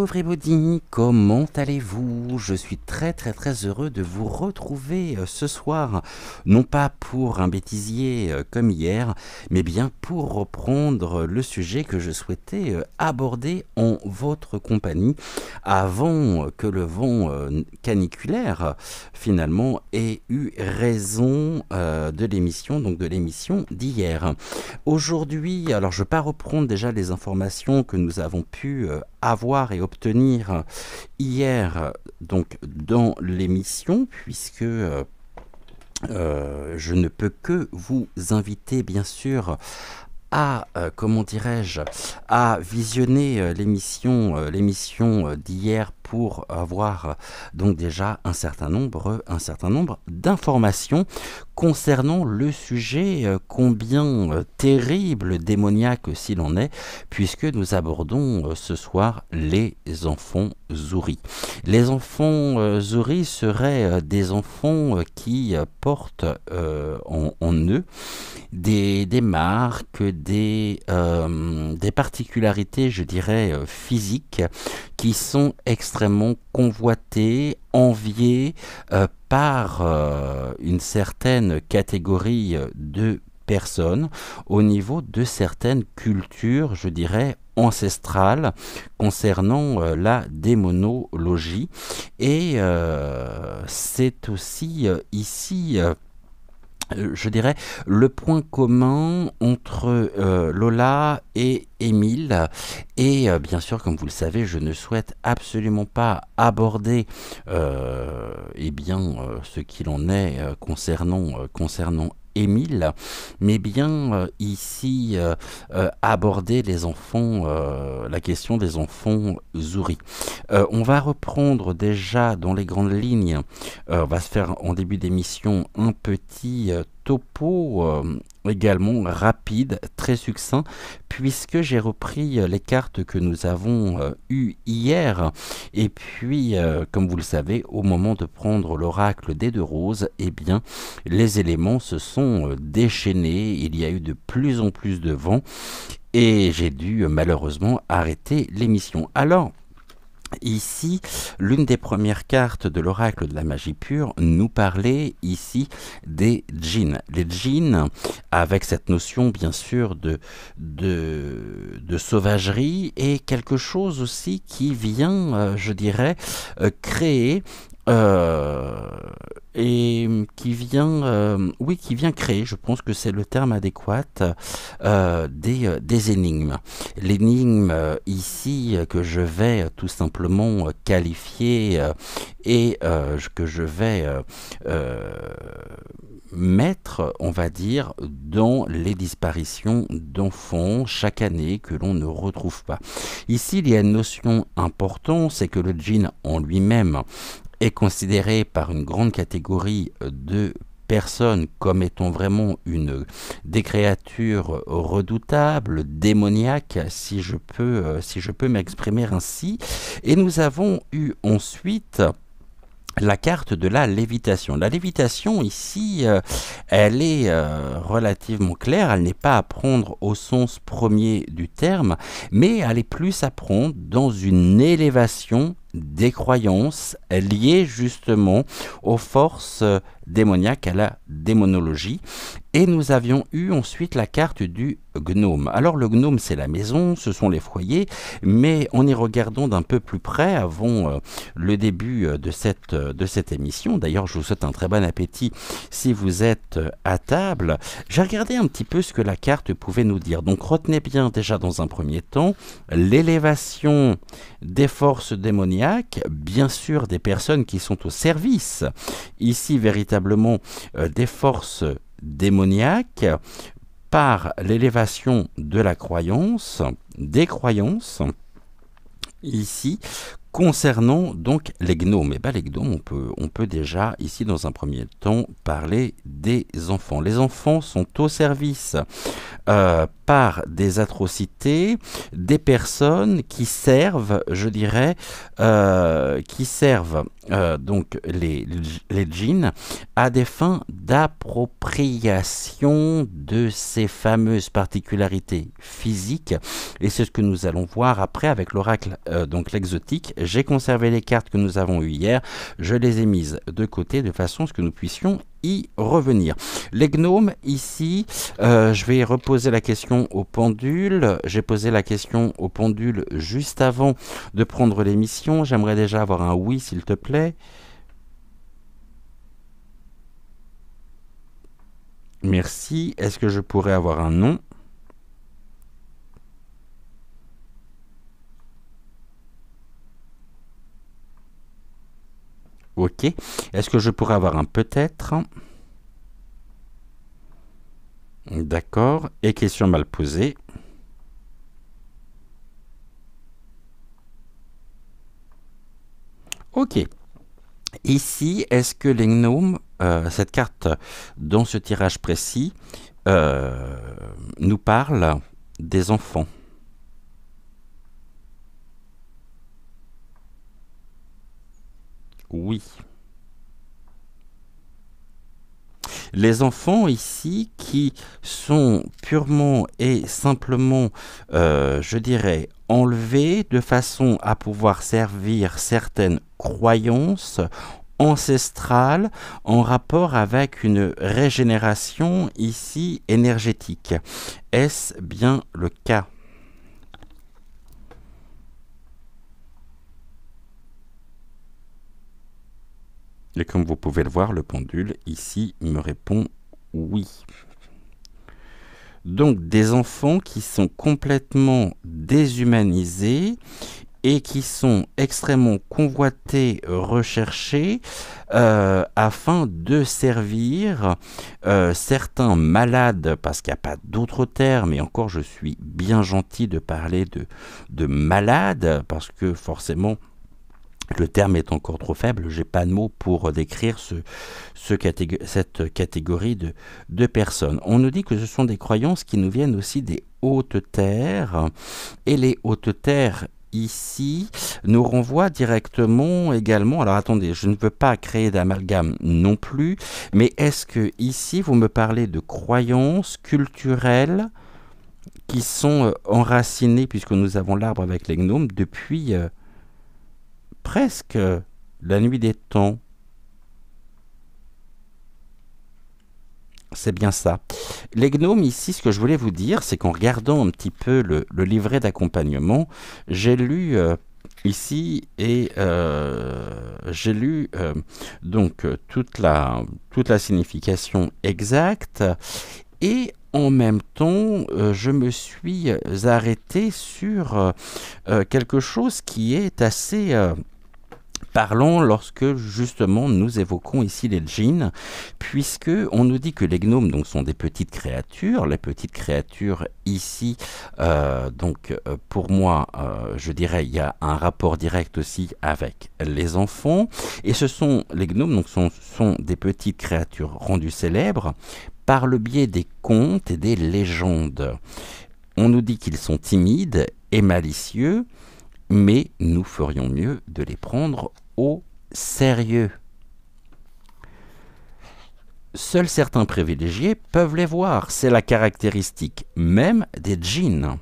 everybody, comment allez-vous? Je suis très heureux de vous retrouver ce soir, non pas pour un bêtisier comme hier, mais bien pour reprendre le sujet que je souhaitais aborder en votre compagnie avant que le vent caniculaire finalement ait eu raison de l'émission, donc de l'émission d'hier. Aujourd'hui, alors je ne vais pas reprendre déjà les informations que nous avons pu avoir et obtenir hier donc dans l'émission, puisque je ne peux que vous inviter bien sûr à, comment dirais-je, à visionner l'émission d'hier pour avoir donc déjà un certain nombre d'informations concernant le sujet combien terrible, démoniaque s'il en est, puisque nous abordons ce soir les enfants Zouri. Les enfants Zouri seraient des enfants qui portent en eux des marques, des particularités, je dirais, physiques qui sont extrêmement convoitées, enviées par une certaine catégorie de personnes au niveau de certaines cultures, je dirais, ancestrales concernant la démonologie. Et c'est aussi ici je dirais, le point commun entre Lola et Émile. Et bien sûr, comme vous le savez, je ne souhaite absolument pas aborder ce qu'il en est concernant Émile, mais bien ici aborder les enfants, la question des enfants Zouri. On va reprendre déjà dans les grandes lignes, on va se faire en début d'émission un petit topo également rapide, très succinct, puisque j'ai repris les cartes que nous avons eues hier. Et puis, comme vous le savez, au moment de prendre l'oracle des deux roses, eh bien, les éléments se sont déchaînés. Il y a eu de plus en plus de vent et j'ai dû malheureusement arrêter l'émission. Alors, ici, l'une des premières cartes de l'oracle de la magie pure nous parlait ici des djinns. Les djinns, avec cette notion bien sûr de sauvagerie, et quelque chose aussi qui vient, je dirais, créer et qui vient créer, je pense que c'est le terme adéquat, des énigmes. L'énigme ici que je vais tout simplement qualifier et que je vais mettre, on va dire, dans les disparitions d'enfants chaque année que l'on ne retrouve pas. Ici, il y a une notion importante, c'est que le djinn en lui-même est considéré par une grande catégorie de personnes comme étant vraiment des créatures redoutables, démoniaques, si je peux m'exprimer ainsi. Et nous avons eu ensuite la carte de la lévitation. La lévitation ici, elle est relativement claire, elle n'est pas à prendre au sens premier du terme, mais elle est plus à prendre dans une élévation des croyances liées justement aux forces démoniaques, à la démonologie. Et nous avions eu ensuite la carte du gnome. Alors le gnome, c'est la maison, ce sont les foyers, mais en y regardant d'un peu plus près avant le début de cette émission, d'ailleurs je vous souhaite un très bon appétit si vous êtes à table, j'ai regardé un petit peu ce que la carte pouvait nous dire. Donc retenez bien déjà dans un premier temps l'élévation des forces démoniaques, bien sûr des personnes qui sont au service, ici véritablement des forces démoniaques, par l'élévation de la croyance, des croyances, ici, concernant donc les gnomes. Et bien les gnomes, on peut déjà ici dans un premier temps parler des enfants. Les enfants sont au service par des atrocités des personnes qui servent, je dirais, donc les djinns à des fins d'appropriation de ces fameuses particularités physiques. Et c'est ce que nous allons voir après avec l'oracle, donc l'exotique. J'ai conservé les cartes que nous avons eues hier, je les ai mises de côté de façon à ce que nous puissions y revenir. Les gnomes, ici, je vais reposer la question au pendule. J'ai posé la question au pendule juste avant de prendre l'émission. J'aimerais déjà avoir un oui, s'il te plaît. Merci. Est-ce que je pourrais avoir un non? Ok. Est-ce que je pourrais avoir un peut-être? D'accord. Et question mal posée. Ok. Ici, est-ce que les gnomes, cette carte dans ce tirage précis, nous parle des enfants? Oui. Les enfants ici qui sont purement et simplement, je dirais, enlevés de façon à pouvoir servir certaines croyances ancestrales en rapport avec une régénération ici énergétique. Est-ce bien le cas? Et comme vous pouvez le voir, le pendule ici me répond oui. Donc des enfants qui sont complètement déshumanisés et qui sont extrêmement convoités, recherchés, afin de servir certains malades, parce qu'il n'y a pas d'autre terme, et encore je suis bien gentil de parler de malades, parce que forcément le terme est encore trop faible, j'ai pas de mots pour décrire cette catégorie de personnes. On nous dit que ce sont des croyances qui nous viennent aussi des hautes terres, et les hautes terres ici nous renvoient directement également, alors attendez, je ne veux pas créer d'amalgame non plus, mais est-ce que ici vous me parlez de croyances culturelles qui sont enracinées, puisque nous avons l'arbre avec les gnomes, depuis presque la nuit des temps? C'est bien ça. Les gnomes, ici, ce que je voulais vous dire, c'est qu'en regardant un petit peu le livret d'accompagnement, j'ai lu ici et j'ai lu donc toute la signification exacte, et en même temps, je me suis arrêté sur quelque chose qui est assez parlant lorsque justement nous évoquons ici les djinns, puisque on nous dit que les gnomes donc sont des petites créatures. Les petites créatures ici, pour moi, je dirais, il y a un rapport direct aussi avec les enfants. Et les gnomes donc sont des petites créatures rendues célèbres par le biais des contes et des légendes. On nous dit qu'ils sont timides et malicieux, mais nous ferions mieux de les prendre au sérieux. Seuls certains privilégiés peuvent les voir, c'est la caractéristique même des djinns.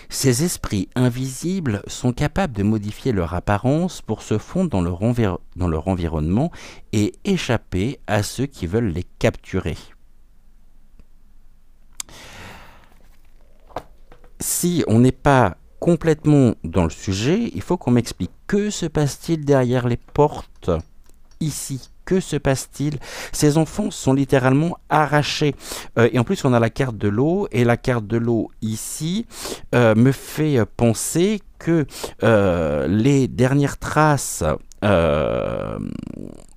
Ces esprits invisibles sont capables de modifier leur apparence pour se fondre dans leur environnement et échapper à ceux qui veulent les capturer. Si on n'est pas complètement dans le sujet, il faut qu'on m'explique que se passe-t-il derrière les portes ici. Que se passe-t-il? Ces enfants sont littéralement arrachés. Et en plus, on a la carte de l'eau. Et la carte de l'eau ici me fait penser que les dernières traces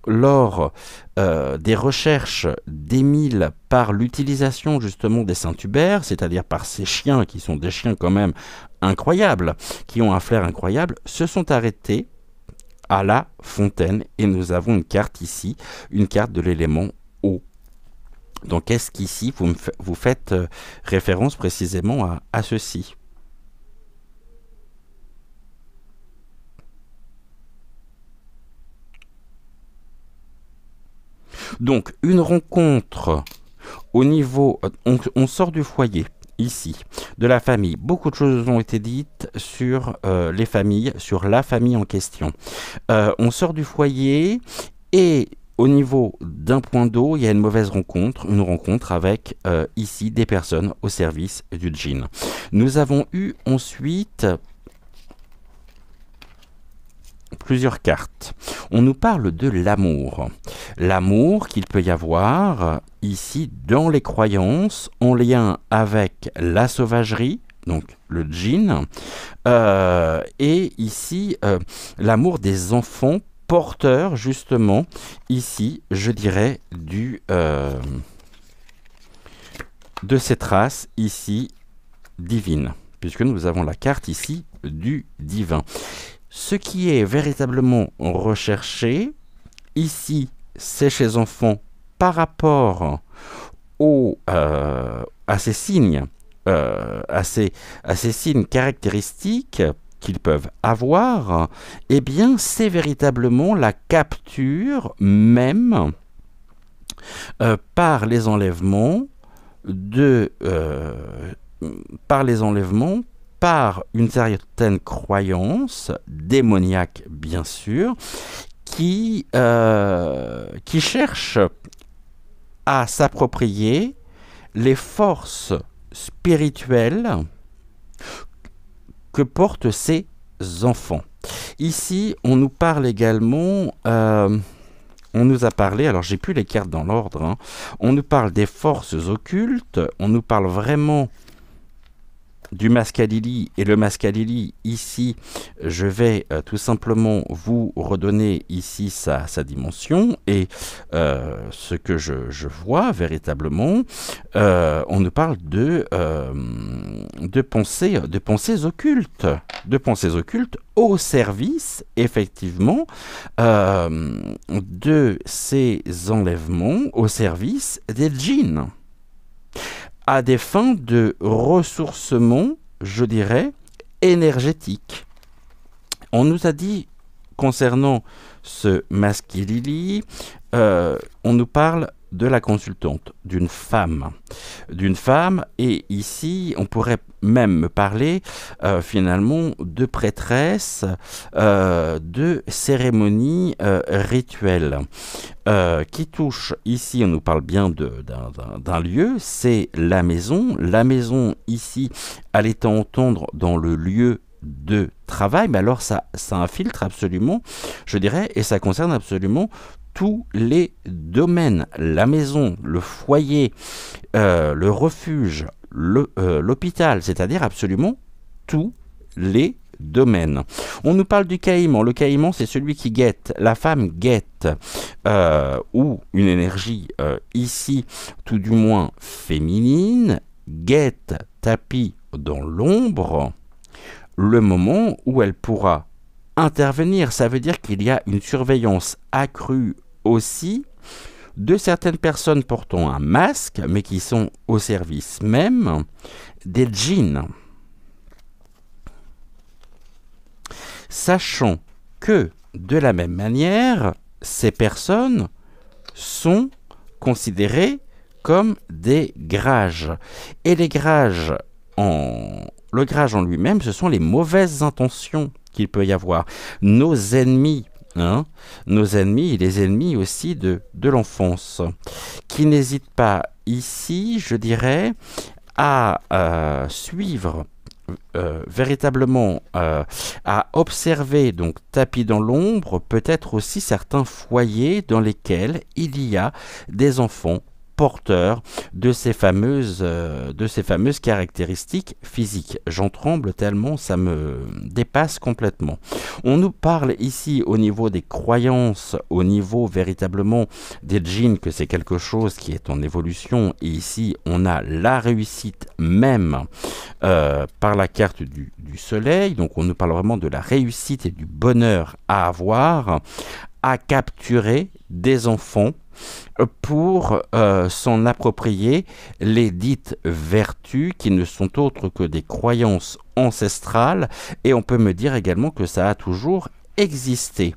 lors des recherches d'Émile par l'utilisation justement des Saint-Hubert, c'est-à-dire par ces chiens qui sont des chiens quand même incroyables, qui ont un flair incroyable, se sont arrêtés à la fontaine, et nous avons une carte ici, une carte de l'élément eau. Donc est-ce qu'ici vous faites référence précisément à ceci? Donc une rencontre au niveau, on sort du foyer. Ici, de la famille. Beaucoup de choses ont été dites sur les familles, sur la famille en question. On sort du foyer et au niveau d'un point d'eau, il y a une mauvaise rencontre, une rencontre avec ici des personnes au service du djinn. Nous avons eu ensuite plusieurs cartes. On nous parle de l'amour. L'amour qu'il peut y avoir ici dans les croyances en lien avec la sauvagerie, donc le djinn, et ici l'amour des enfants porteurs justement, ici je dirais de cette race ici divine, puisque nous avons la carte ici du divin. Ce qui est véritablement recherché, ici, c'est chez enfants par rapport à ces signes, à ces signes caractéristiques qu'ils peuvent avoir, eh bien, c'est véritablement la capture même par les enlèvements par une certaine croyance démoniaque, bien sûr, qui cherche à s'approprier les forces spirituelles que portent ces enfants. Ici, on nous parle également, on nous a parlé, alors j'ai plus les cartes dans l'ordre, hein, on nous parle des forces occultes, on nous parle vraiment du Mascalili, et le Mascalili ici je vais tout simplement vous redonner ici sa dimension et ce que je vois véritablement, on nous parle de pensées occultes, au service effectivement de ces enlèvements, au service des djinns, à des fins de ressourcement, je dirais, énergétique. On nous a dit, concernant ce Masquilili, on nous parle de la consultante, d'une femme, et ici, on pourrait même me parler finalement de prêtresse, de cérémonie rituelle, qui touche, ici on nous parle bien d'un lieu, c'est la maison ici, elle est à entendre dans le lieu de travail, mais alors ça infiltre absolument, je dirais, et ça concerne absolument tous les domaines, la maison, le foyer, le refuge, l'hôpital, c'est-à-dire absolument tous les domaines. On nous parle du caïman. Le caïman, c'est celui qui guette. La femme guette, ou une énergie ici, tout du moins féminine, guette, tapis dans l'ombre, le moment où elle pourra intervenir. Ça veut dire qu'il y a une surveillance accrue aussi de certaines personnes portant un masque, mais qui sont au service même des djinns. Sachant que, de la même manière, ces personnes sont considérées comme des grages. Et les grages, le grage en lui-même, ce sont les mauvaises intentions qu'il peut y avoir. Nos ennemis, les ennemis aussi de l'enfance, qui n'hésitent pas ici, je dirais, à suivre véritablement, à observer, donc tapis dans l'ombre, peut-être aussi certains foyers dans lesquels il y a des enfants porteur de ces fameuses caractéristiques physiques. J'en tremble tellement ça me dépasse complètement. On nous parle ici au niveau des croyances, au niveau véritablement des djinns, que c'est quelque chose qui est en évolution, et ici on a la réussite même par la carte du soleil, donc on nous parle vraiment de la réussite et du bonheur à avoir, à capturer des enfants pour s'en approprier les dites vertus qui ne sont autres que des croyances ancestrales, et on peut me dire également que ça a toujours existé.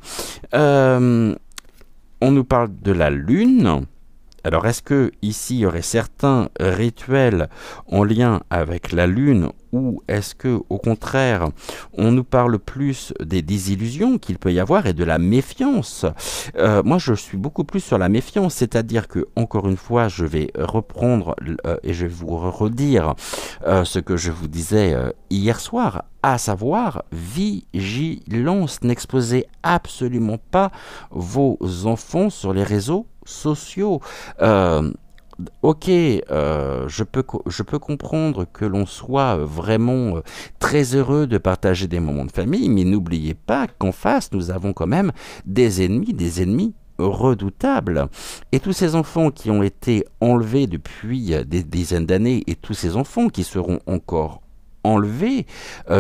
On nous parle de la lune. Alors, est-ce que ici il y aurait certains rituels en lien avec la lune, ou est-ce que, au contraire, on nous parle plus des désillusions qu'il peut y avoir et de la méfiance? Moi, je suis beaucoup plus sur la méfiance, c'est-à-dire que, encore une fois, je vais reprendre et je vais vous redire ce que je vous disais hier soir, à savoir vigilance. N'exposez absolument pas vos enfants sur les réseaux sociaux. Ok, je peux comprendre que l'on soit vraiment très heureux de partager des moments de famille, mais n'oubliez pas qu'en face, nous avons quand même des ennemis redoutables. Et tous ces enfants qui ont été enlevés depuis des dizaines d'années, et tous ces enfants qui seront encore enlevés,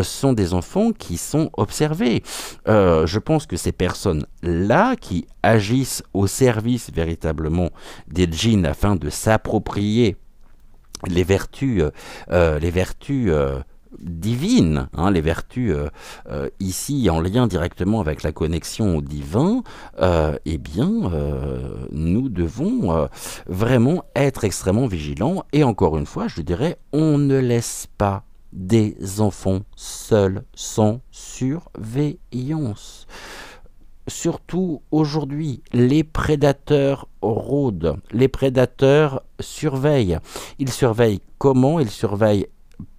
sont des enfants qui sont observés. Je pense que ces personnes-là qui agissent au service véritablement des djinns afin de s'approprier les vertus divines, hein, les vertus ici en lien directement avec la connexion au divin, nous devons vraiment être extrêmement vigilants. Et encore une fois, je dirais, on ne laisse pas des enfants seuls, sans surveillance. Surtout aujourd'hui, les prédateurs rôdent, les prédateurs surveillent. Ils surveillent comment? Ils surveillent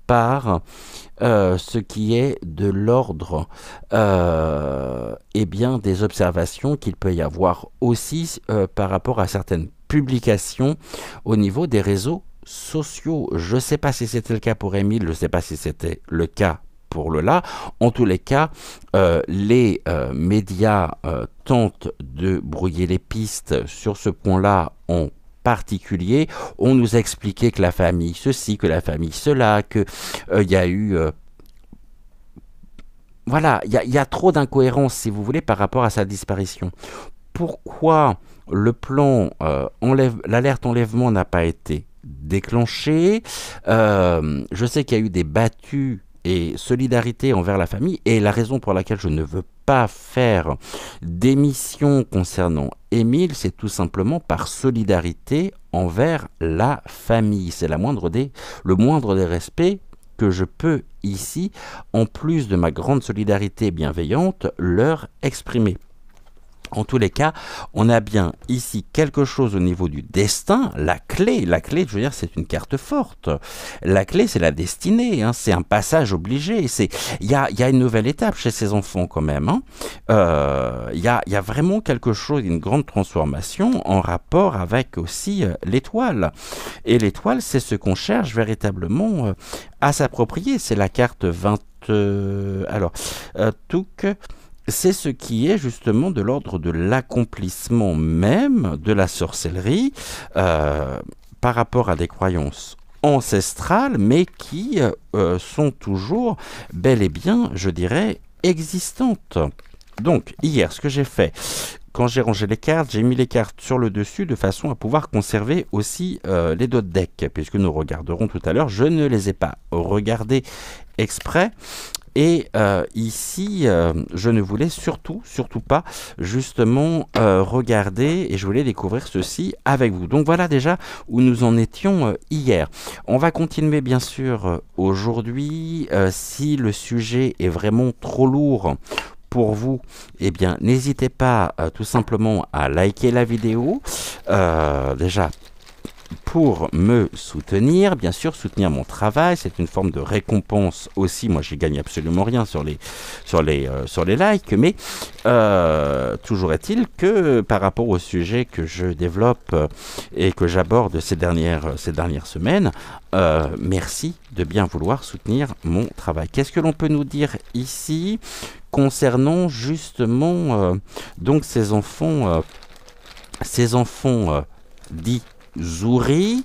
par ce qui est de l'ordre des observations qu'il peut y avoir aussi par rapport à certaines publications au niveau des réseaux sociaux. Je ne sais pas si c'était le cas pour Émile, je ne sais pas si c'était le cas pour Lola. En tous les cas, les médias tentent de brouiller les pistes sur ce point-là en particulier. On nous a expliqué que la famille ceci, que la famille cela, que y a eu... voilà, il y a trop d'incohérences, si vous voulez, par rapport à sa disparition. Pourquoi le plan l'alerte enlèvement n'a pas été déclenché? Je sais qu'il y a eu des battues et solidarité envers la famille, et la raison pour laquelle je ne veux pas faire d'émission concernant Émile, c'est tout simplement par solidarité envers la famille. C'est le moindre des respects que je peux ici, en plus de ma grande solidarité bienveillante, leur exprimer. En tous les cas, on a bien ici quelque chose au niveau du destin. La clé, je veux dire, c'est une carte forte. La clé, c'est la destinée. Hein, c'est un passage obligé. Il y a une nouvelle étape chez ces enfants quand même. Hein. Y a vraiment quelque chose, une grande transformation en rapport avec aussi l'étoile. Et l'étoile, c'est ce qu'on cherche véritablement à s'approprier. C'est la carte 20... Touk... C'est ce qui est justement de l'ordre de l'accomplissement même de la sorcellerie par rapport à des croyances ancestrales, mais qui sont toujours bel et bien, je dirais, existantes. Donc, hier, ce que j'ai fait, quand j'ai rangé les cartes, j'ai mis les cartes sur le dessus de façon à pouvoir conserver aussi les dots de deck, puisque nous regarderons tout à l'heure. Je ne les ai pas regardés exprès. Et ici, je ne voulais surtout pas justement regarder, et je voulais découvrir ceci avec vous. Donc voilà déjà où nous en étions hier. On va continuer bien sûr aujourd'hui. Si le sujet est vraiment trop lourd pour vous, eh bien n'hésitez pas tout simplement à liker la vidéo. Déjà, pour me soutenir, bien sûr, soutenir mon travail, c'est une forme de récompense aussi. Moi, j'y gagne absolument rien sur les likes, mais toujours est-il que par rapport au sujet que je développe et que j'aborde ces dernières semaines, merci de bien vouloir soutenir mon travail. Qu'est-ce que l'on peut nous dire ici concernant justement donc ces enfants dits Zouri,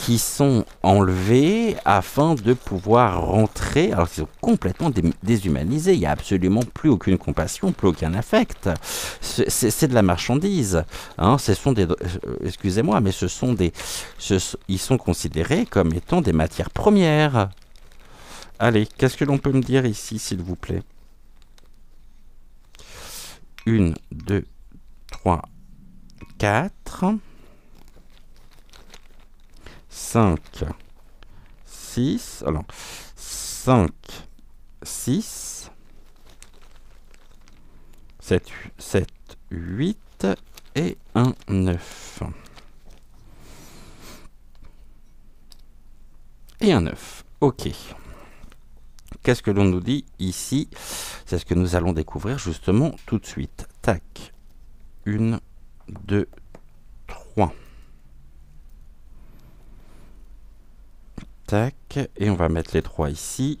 qui sont enlevés afin de pouvoir rentrer, alors qu'ils sont complètement déshumanisés, il n'y a absolument plus aucune compassion, plus aucun affect, c'est de la marchandise, hein. Ce sont des, excusez-moi, mais ils sont considérés comme étant des matières premières. Allez, qu'est-ce que l'on peut me dire ici, s'il vous plaît? 1, 2, 3, 4, 5, 6, alors 5, 6, 7, 8 et un 9. Et un 9, ok. Qu'est-ce que l'on nous dit ici? C'est ce que nous allons découvrir justement tout de suite. Tac. 1, 2, 3. Tac. Et on va mettre les 3 ici.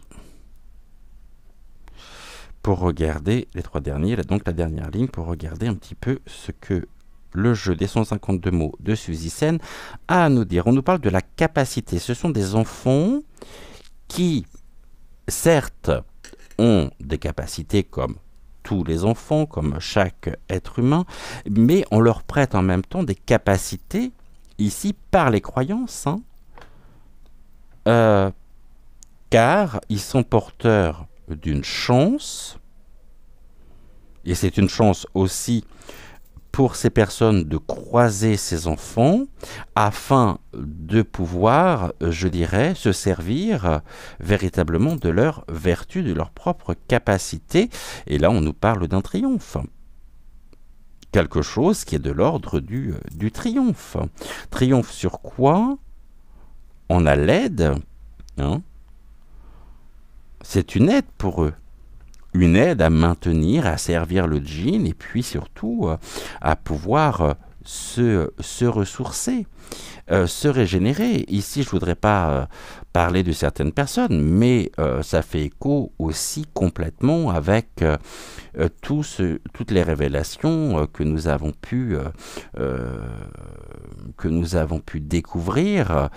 Pour regarder les 3 derniers. Donc la dernière ligne pour regarder un petit peu ce que le jeu des 152 mots de Suzy Sen a à nous dire. On nous parle de la capacité. Ce sont des enfants qui, certes, ont des capacités comme tous les enfants, comme chaque être humain, mais on leur prête en même temps des capacités, ici, par les croyances, hein, car ils sont porteurs d'une chance, et c'est une chance aussi pour ces personnes de croiser ces enfants afin de pouvoir, je dirais, se servir véritablement de leur vertu, de leur propre capacité. Et là, on nous parle d'un triomphe. Quelque chose qui est de l'ordre du triomphe. Triomphe sur quoi? On a l'aide. Hein? C'est une aide pour eux. Une aide à maintenir, à servir le djinn, et puis surtout à pouvoir se ressourcer, se régénérer. Ici, je ne voudrais pas parler de certaines personnes, mais ça fait écho aussi complètement avec toutes les révélations que nous avons pu découvrir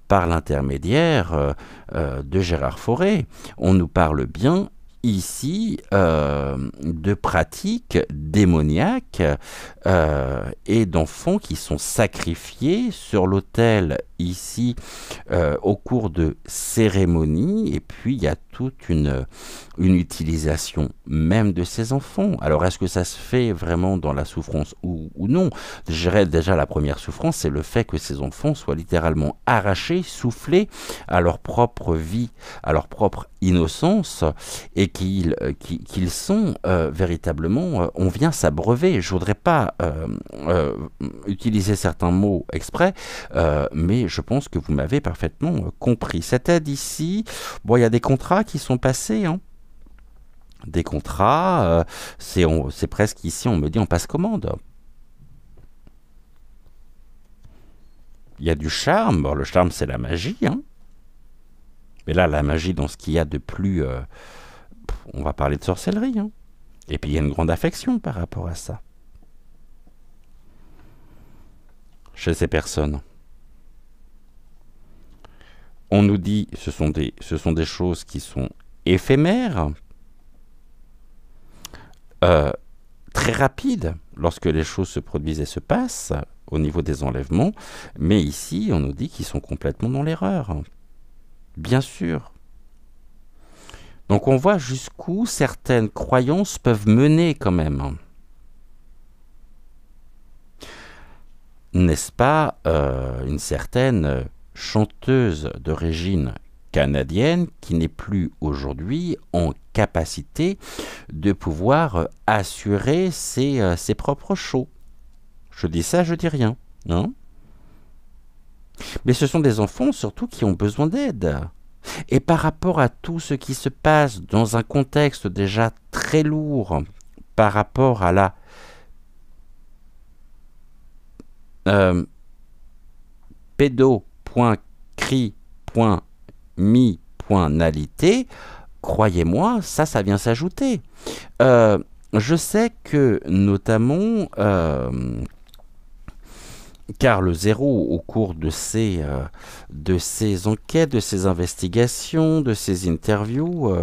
par l'intermédiaire de Gérard Fauré. On nous parle bien ici de pratiques démoniaques et d'enfants qui sont sacrifiés sur l'autel ici au cours de cérémonies, et puis il y a toute une utilisation même de ces enfants. Alors est-ce que ça se fait vraiment dans la souffrance ou non? Je dirais déjà la première souffrance, c'est le fait que ces enfants soient littéralement arrachés, soufflés à leur propre vie, à leur propre innocence, et qu'ils sont véritablement, on vient s'abreuver. Je voudrais pas utiliser certains mots exprès, mais je pense que vous m'avez parfaitement compris. Cette aide ici, bon, il y a des contrats qui sont passés, hein. Des contrats, c'est presque ici, on me dit, on passe commande. Il y a du charme. Bon, le charme, c'est la magie, hein. Mais là, la magie, dans ce qu'il y a de plus... on va parler de sorcellerie, hein. Et puis, il y a une grande affection par rapport à ça. Chez ces personnes. On nous dit, ce sont des choses qui sont éphémères, très rapides, lorsque les choses se produisent et se passent, au niveau des enlèvements, mais ici, on nous dit qu'ils sont complètement dans l'erreur. Bien sûr. Donc on voit jusqu'où certaines croyances peuvent mener quand même. N'est-ce pas une certaine chanteuse d'origine canadienne qui n'est plus aujourd'hui en capacité de pouvoir assurer ses propres shows? Je dis ça, je dis rien. Hein? Mais ce sont des enfants surtout qui ont besoin d'aide. Et par rapport à tout ce qui se passe dans un contexte déjà très lourd, par rapport à la pédo.cri.mi.nalité, croyez-moi, ça vient s'ajouter. Je sais que notamment car le zéro, au cours de ces enquêtes, de ces investigations, de ces interviews,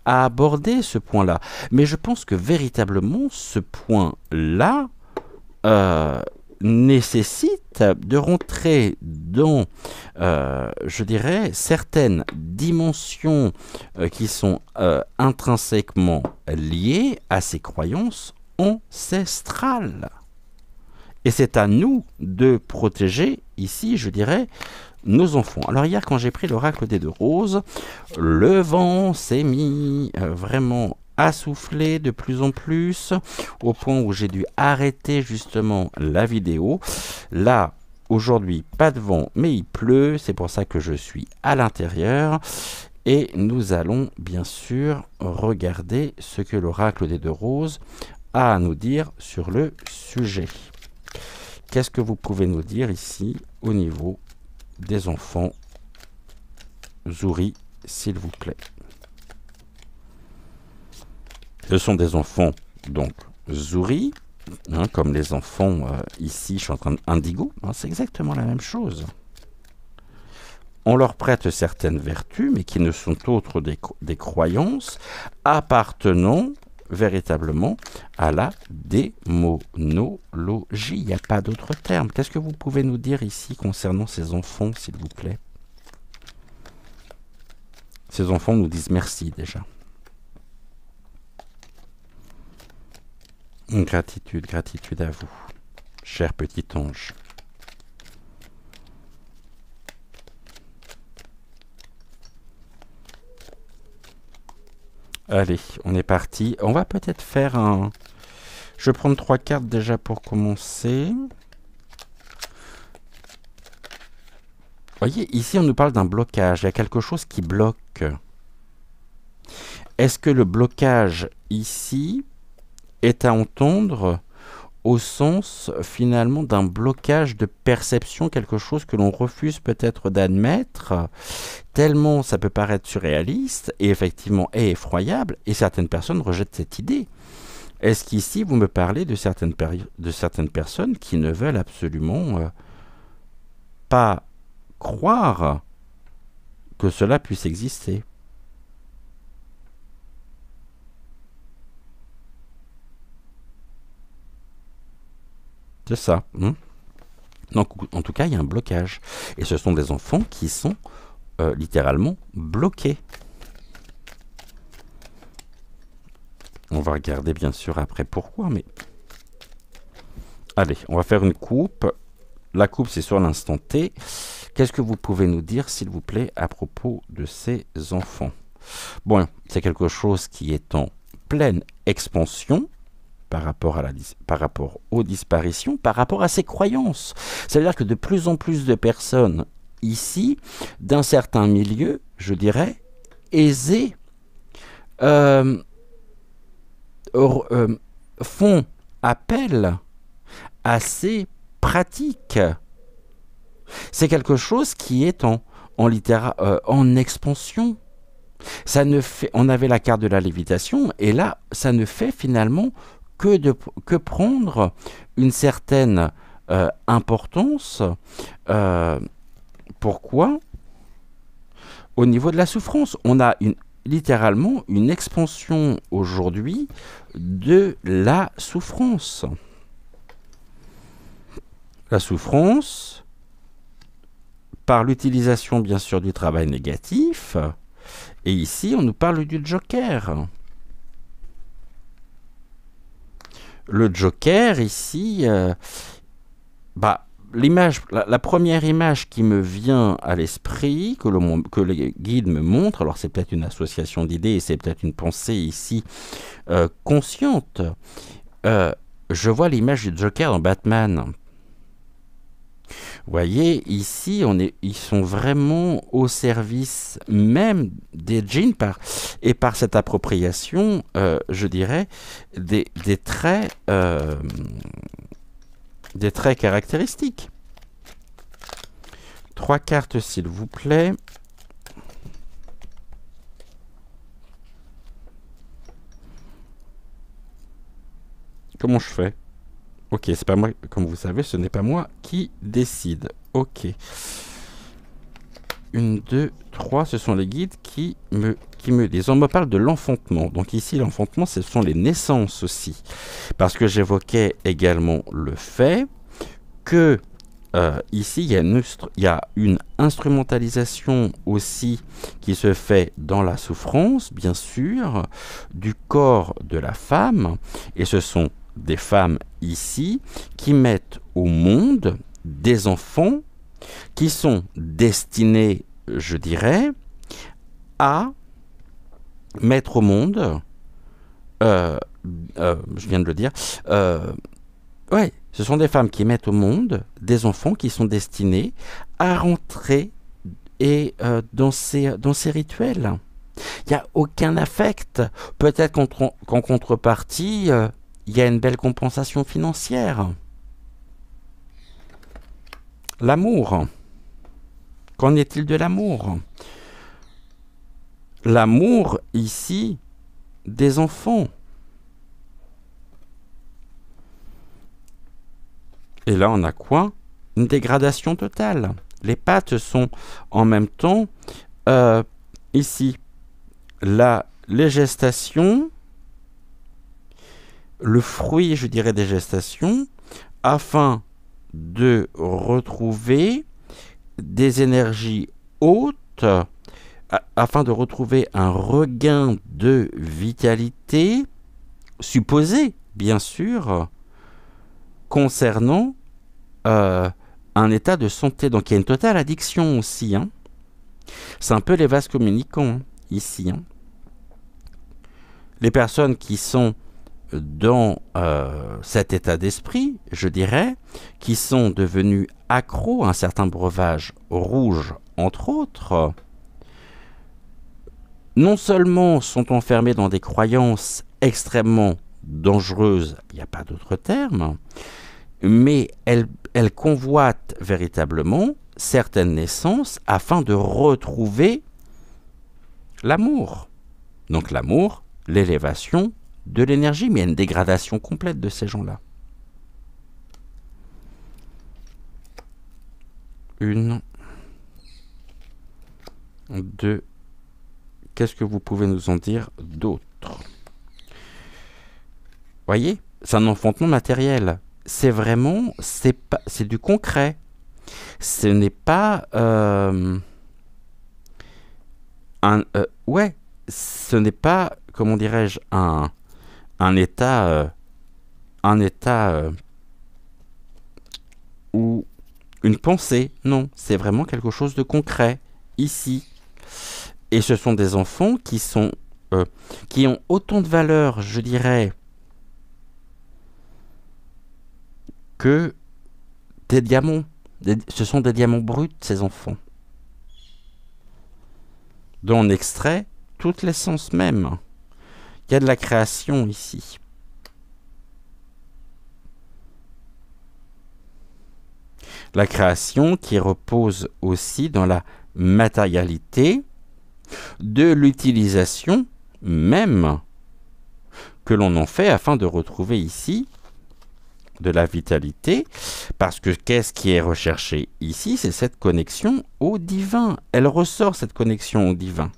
a abordé ce point-là. Mais je pense que véritablement, ce point-là euh, nécessite de rentrer dans, je dirais, certaines dimensions qui sont intrinsèquement liées à ces croyances ancestrales. Et c'est à nous de protéger, ici, je dirais, nos enfants. Alors hier, quand j'ai pris l'oracle des 2 roses, le vent s'est mis vraiment à souffler de plus en plus, au point où j'ai dû arrêter justement la vidéo. Là, aujourd'hui, pas de vent, mais il pleut, c'est pour ça que je suis à l'intérieur. Et nous allons bien sûr regarder ce que l'oracle des 2 roses a à nous dire sur le sujet. Qu'est-ce que vous pouvez nous dire ici au niveau des enfants Zouri, s'il vous plaît? Ce sont des enfants, donc, Zouri, hein, comme les enfants ici, je suis en train d'indigo, hein, c'est exactement la même chose. On leur prête certaines vertus, mais qui ne sont autres des croyances appartenant véritablement à la démonologie. Il n'y a pas d'autre terme. Qu'est-ce que vous pouvez nous dire ici concernant ces enfants, s'il vous plaît? Ces enfants nous disent merci déjà. Gratitude, gratitude à vous, cher petit ange. Allez, on est parti. On va peut-être faire un... Je vais prendre 3 cartes déjà pour commencer. Vous voyez, ici on nous parle d'un blocage. Il y a quelque chose qui bloque. Est-ce que le blocage ici est à entendre au sens finalement d'un blocage de perception, quelque chose que l'on refuse peut-être d'admettre, tellement ça peut paraître surréaliste et effectivement est effroyable, et certaines personnes rejettent cette idée. Est-ce qu'ici vous me parlez de certaines personnes qui ne veulent absolument pas croire que cela puisse exister? C'est ça. Donc, en tout cas, il y a un blocage. Et ce sont des enfants qui sont littéralement bloqués. On va regarder bien sûr après pourquoi, mais... Allez, on va faire une coupe. La coupe, c'est sur l'instant T. Qu'est-ce que vous pouvez nous dire, s'il vous plaît, à propos de ces enfants? Bon, c'est quelque chose qui est en pleine expansion par rapport aux disparitions, par rapport à ces croyances. Ça veut dire que de plus en plus de personnes ici, d'un certain milieu, je dirais, aisés, font appel à ces pratiques. C'est quelque chose qui est en expansion. Ça ne fait, on avait la carte de la lévitation, et là, ça ne fait finalement que prendre une certaine importance. Pourquoi? Au niveau de la souffrance, on a littéralement une expansion aujourd'hui de la souffrance. La souffrance, par l'utilisation bien sûr du travail négatif, et ici on nous parle du Joker. Le Joker ici, l'image, la première image qui me vient à l'esprit, que les guides me montrent, alors c'est peut-être une association d'idées, c'est peut-être une pensée ici consciente, je vois l'image du Joker dans Batman. Vous voyez, ici, ils sont vraiment au service même des djinns et par cette appropriation, je dirais, des traits caractéristiques. 3 cartes, s'il vous plaît. Comment je fais? Ok, c'est pas moi, comme vous savez, ce n'est pas moi qui décide. Ok. 1, 2, 3, ce sont les guides qui me disent. On me parle de l'enfantement. Donc ici, l'enfantement, ce sont les naissances aussi. Parce que j'évoquais également le fait que ici, il y a une instrumentalisation aussi qui se fait dans la souffrance, bien sûr, du corps de la femme. Et ce sont des femmes ici qui mettent au monde des enfants qui sont destinés, je dirais, à mettre au monde, je viens de le dire, ouais, ce sont des femmes qui mettent au monde des enfants qui sont destinés à rentrer dans ces rituels. Il n'y a aucun affect. Peut-être qu'en contrepartie, il y a une belle compensation financière. L'amour. Qu'en est-il de l'amour? L'amour, ici, des enfants. Et là, on a quoi? Une dégradation totale. Les pattes sont en même temps, ici, les gestations, le fruit, je dirais, des gestations, afin de retrouver des énergies hautes, afin de retrouver un regain de vitalité, supposé, bien sûr, concernant un état de santé. Donc il y a une totale addiction aussi. Hein. C'est un peu les vases communicants, hein, ici. Hein. Les personnes qui sont dans cet état d'esprit, je dirais, qui sont devenus accros à un certain breuvage rouge, entre autres, non seulement sont enfermés dans des croyances extrêmement dangereuses, il n'y a pas d'autre terme, mais elles convoitent véritablement certaines naissances afin de retrouver l'amour. Donc l'amour, l'élévation de l'énergie, mais il y a une dégradation complète de ces gens-là. 1, 2. Qu'est-ce que vous pouvez nous en dire d'autre? Voyez, c'est un enfantement matériel. C'est vraiment, c'est du concret. Ce n'est pas ouais, ce n'est pas, comment dirais-je, un état ou une pensée. Non, c'est vraiment quelque chose de concret ici. Et ce sont des enfants qui ont autant de valeur, je dirais, que des diamants. Ce sont des diamants bruts, ces enfants, dont on extrait toute l'essence même. Il y a de la création ici. La création qui repose aussi dans la matérialité de l'utilisation même que l'on en fait afin de retrouver ici de la vitalité, parce que qu'est-ce qui est recherché ici? C'est cette connexion au divin. Elle ressort, cette connexion au divin.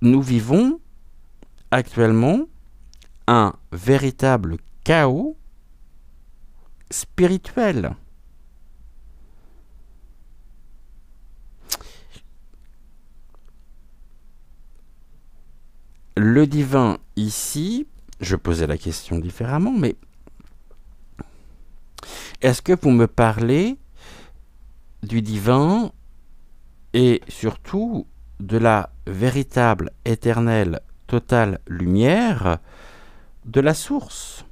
Nous vivons actuellement un véritable chaos spirituel. Le divin ici, je posais la question différemment, mais est-ce que vous me parlez du divin et surtout de la véritable, éternelle, totale lumière de la source?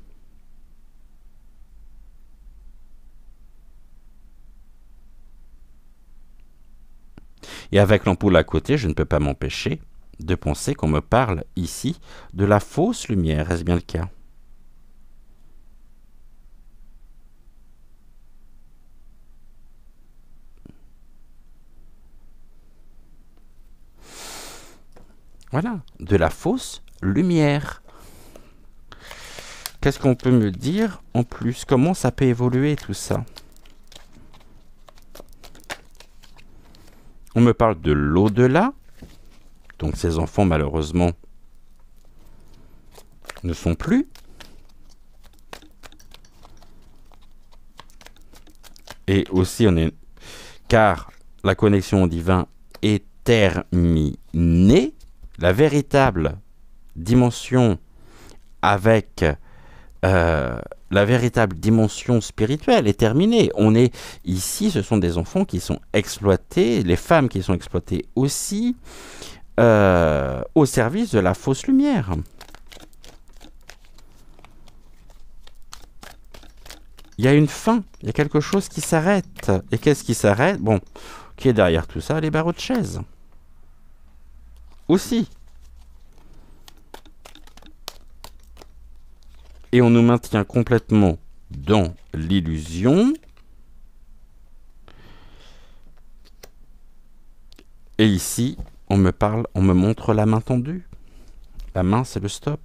Et avec l'ampoule à côté, je ne peux pas m'empêcher de penser qu'on me parle ici de la fausse lumière. Est-ce bien le cas? Voilà, de la fausse lumière. qu'est-ce qu'on peut me dire en plus? Comment ça peut évoluer tout ça? On me parle de l'au-delà. Donc ces enfants, malheureusement, ne sont plus. Et aussi, car la connexion au divin est terminée. La véritable dimension avec la véritable dimension spirituelle est terminée. On est ici, ce sont des enfants qui sont exploités, les femmes qui sont exploitées aussi, au service de la fausse lumière. Il y a une fin, il y a quelque chose qui s'arrête. Et qu'est-ce qui s'arrête? Bon, qui est derrière tout ça? Les barreaux de chaise. Aussi. Et on nous maintient complètement dans l'illusion. Et ici, on me montre la main tendue. La main, c'est le stop.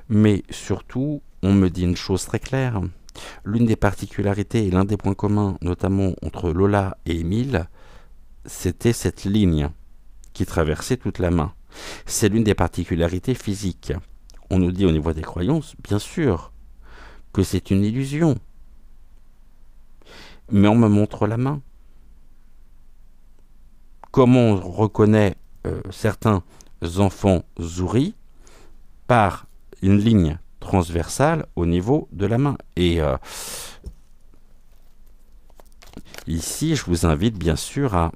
Mais surtout, on me dit une chose très claire. L'une des particularités et l'un des points communs, notamment entre Lola et Émile, c'était cette ligne qui traversait toute la main. C'est l'une des particularités physiques. On nous dit au niveau des croyances, bien sûr, que c'est une illusion. Mais on me montre la main. Comment on reconnaît certains enfants souris? Par une ligne transversale au niveau de la main. Et ici, je vous invite bien sûr à...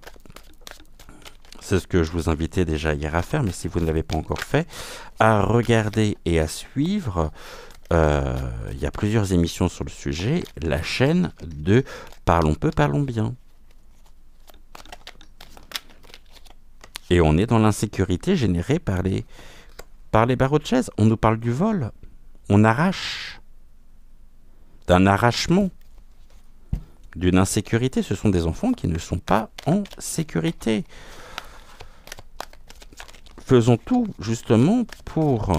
C'est ce que je vous invitais déjà hier à faire, mais si vous ne l'avez pas encore fait, à regarder et à suivre. Il y a plusieurs émissions sur le sujet. La chaîne de Parlons peu, parlons bien. Et on est dans l'insécurité générée par les barreaux de chaise. On nous parle du vol. On arrache. D'un arrachement. D'une insécurité. Ce sont des enfants qui ne sont pas en sécurité. Faisons tout, justement, pour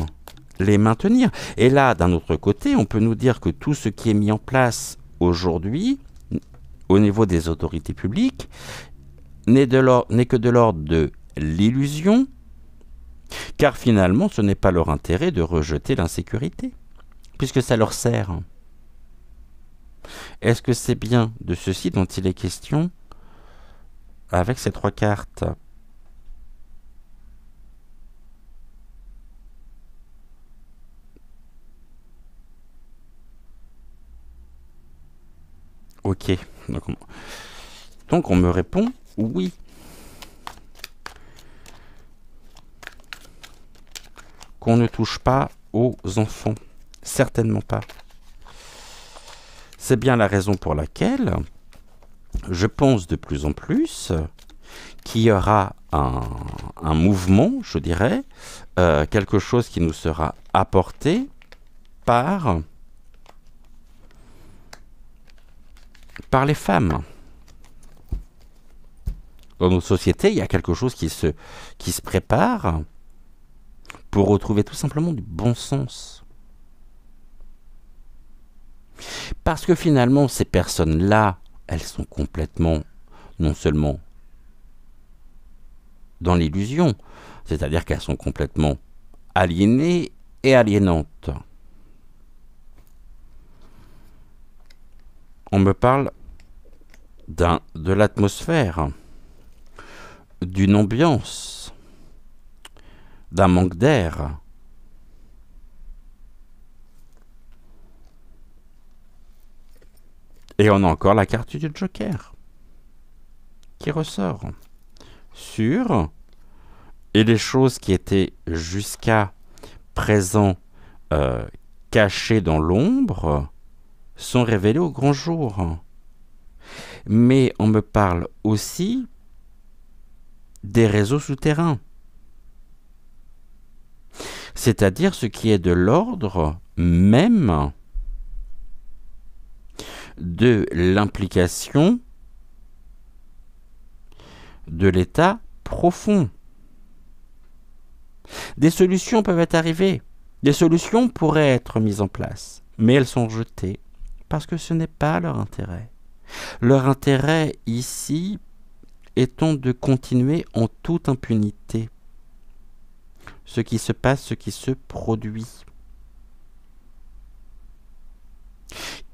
les maintenir. Et là, d'un autre côté, on peut nous dire que tout ce qui est mis en place aujourd'hui, au niveau des autorités publiques, n'est que de l'ordre de l'illusion, car finalement, ce n'est pas leur intérêt de rejeter l'insécurité, puisque ça leur sert. Est-ce que c'est bien de ceci dont il est question avec ces trois cartes? Ok. Donc on me répond oui. Qu'on ne touche pas aux enfants. Certainement pas. C'est bien la raison pour laquelle je pense de plus en plus qu'il y aura un mouvement, je dirais, quelque chose qui nous sera apporté par les femmes. Dans nos sociétés, il y a quelque chose qui se prépare pour retrouver tout simplement du bon sens. Parce que finalement, ces personnes-là, elles sont complètement, non seulement dans l'illusion, c'est-à-dire qu'elles sont complètement aliénées et aliénantes. On me parle de l'atmosphère, d'une ambiance, d'un manque d'air. Et on a encore la carte du Joker qui ressort sur et les choses qui étaient jusqu'à présent cachées dans l'ombre sont révélées au grand jour. Mais on me parle aussi des réseaux souterrains, c'est-à-dire ce qui est de l'ordre même de l'implication de l'état profond. Des solutions peuvent être arrivées, Des solutions pourraient être mises en place, mais elles sont rejetées parce que ce n'est pas leur intérêt. Leur intérêt ici étant de continuer en toute impunité ce qui se passe, ce qui se produit.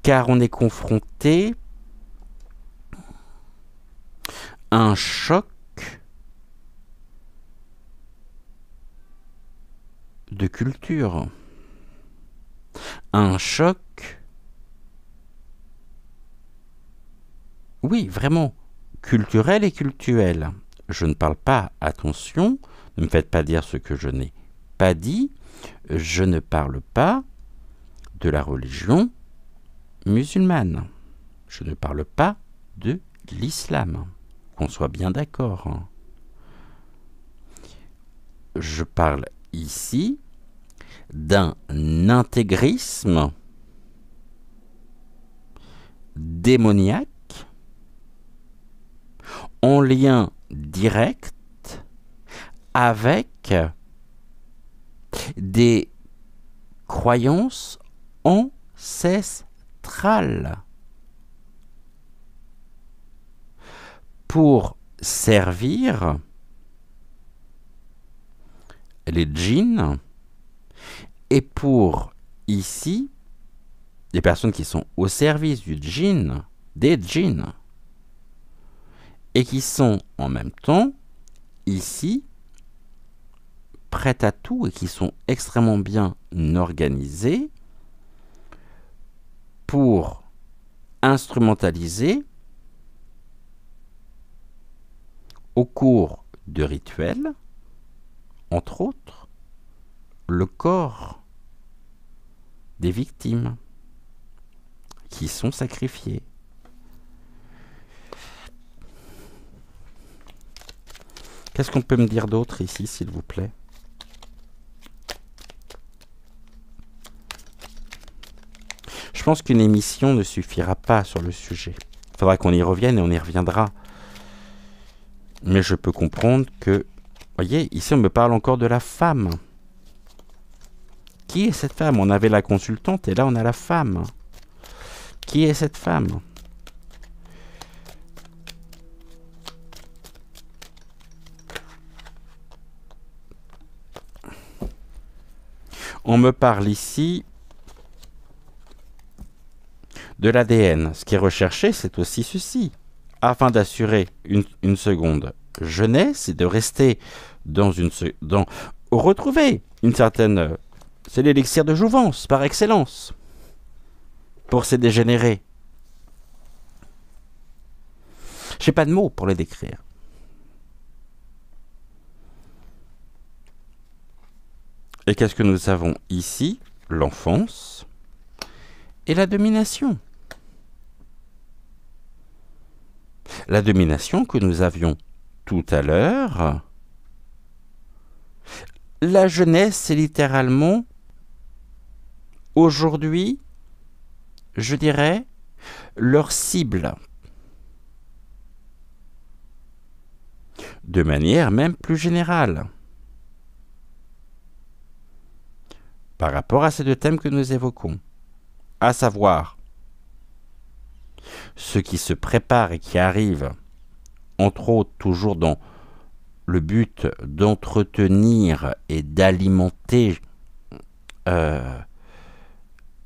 Car on est confronté à un choc de culture, un choc, oui, vraiment, culturel et cultuel. Je ne parle pas, attention, ne me faites pas dire ce que je n'ai pas dit, je ne parle pas de la religion musulmane. Je ne parle pas de l'islam, qu'on soit bien d'accord. Je parle ici d'un intégrisme démoniaque en lien direct avec des croyances ancestrales pour servir les djinns et pour ici les personnes qui sont au service du djinn, des djinns, et qui sont en même temps ici prêtes à tout et qui sont extrêmement bien organisées pour instrumentaliser au cours de rituels, entre autres, le corps des victimes qui sont sacrifiées. Qu'est-ce qu'on peut me dire d'autre ici, s'il vous plaît? Je pense qu'une émission ne suffira pas sur le sujet. Il faudra qu'on y revienne et on y reviendra. Mais je peux comprendre que, voyez, ici on me parle encore de la femme. Qui est cette femme? On avait la consultante et là on a la femme. Qui est cette femme? On me parle ici de l'ADN. Ce qui est recherché, c'est aussi ceci. Afin d'assurer une seconde jeunesse et de rester retrouver une certaine... c'est l'élixir de jouvence, par excellence, pour ces dégénérés. Je n'ai pas de mots pour le décrire. Et qu'est-ce que nous avons ici? L'enfance et la domination. La domination que nous avions tout à l'heure. La jeunesse, c'est littéralement, aujourd'hui, je dirais, leur cible. De manière même plus générale. Par rapport à ces deux thèmes que nous évoquons. À savoir, ceux qui se préparent et qui arrivent, entre autres, toujours dans le but d'entretenir et d'alimenter